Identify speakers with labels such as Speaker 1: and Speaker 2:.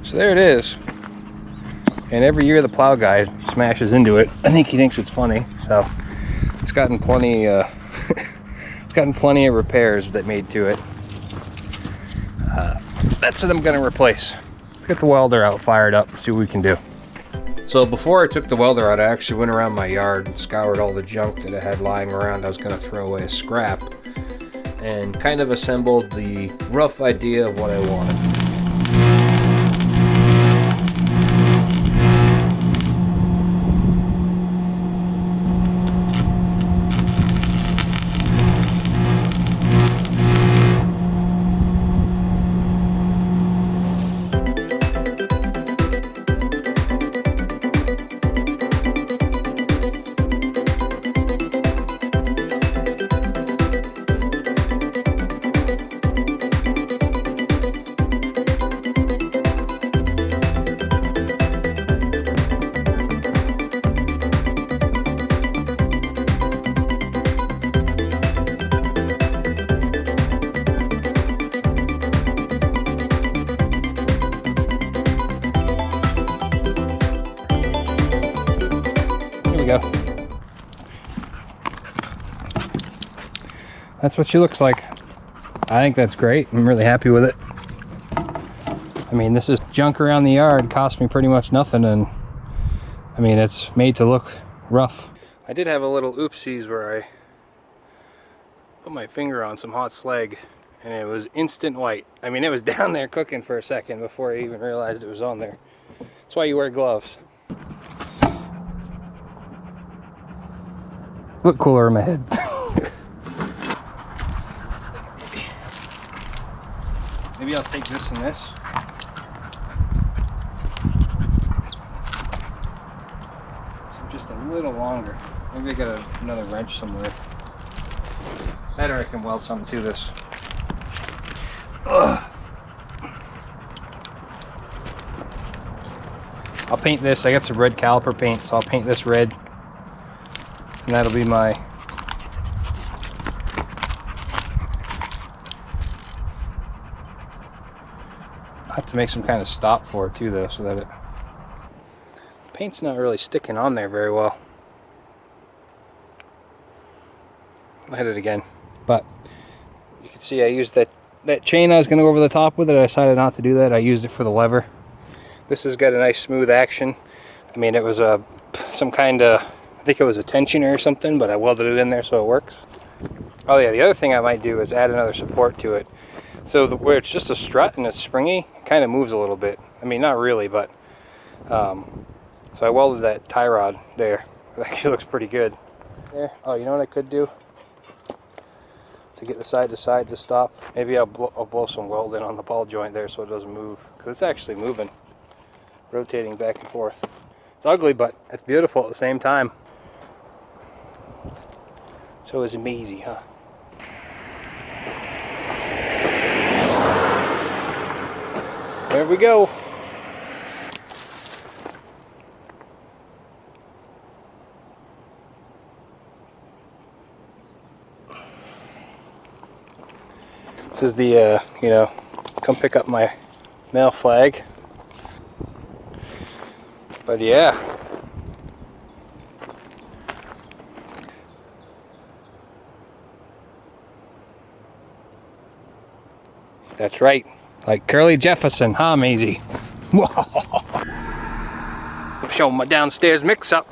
Speaker 1: So there it is. And every year the plow guy smashes into it. I think he thinks it's funny. So it's gotten plenty it's gotten plenty of repairs that made to it. That's what I'm gonna replace. Let's get the welder out, fired up, see what we can do. So before I took the welder out, I actually went around my yard and scoured all the junk that I had lying around. I was gonna throw away as scrap, and kind of assembled the rough idea of what I wanted. Go. That's what she looks like. I think that's great. I'm really happy with it. I mean, this is junk around the yard. Cost me pretty much nothing, and I mean, it's made to look rough. I did have a little oopsies where I put my finger on some hot slag and it was instant white. I mean, it was down there cooking for a second before I even realized it was on there. That's why you wear gloves. Look cooler in my head. Maybe I'll take this and this. So just a little longer. Maybe I got another wrench somewhere. Better I can weld something to this. Ugh. I'll paint this. I got some red caliper paint, so I'll paint this red. And that'll be my I have to make some kind of stop for it too, though, so that paint's not really sticking on there very well. I'll hit it again, but you can see I used that chain I was going to go over the top with it. I decided not to do that. I used it for the lever. This has got a nice smooth action. I mean, it was some kind of, I think it was a tensioner or something, but I welded it in there so it works. Oh yeah, the other thing I might do is add another support to it. So where it's just a strut and it's springy, it kind of moves a little bit. I mean, not really, but so I welded that tie rod there. It actually looks pretty good. There. Oh, you know what I could do to get the side to side to stop? Maybe I'll blow some weld in on the ball joint there so it doesn't move, because it's actually moving, rotating back and forth. It's ugly, but it's beautiful at the same time. So it's amazing, huh? There we go. This is the, you know, come pick up my mail flag. But yeah. That's right. Like Curly Jefferson, huh, Maisie? Show 'em my downstairs mix-up.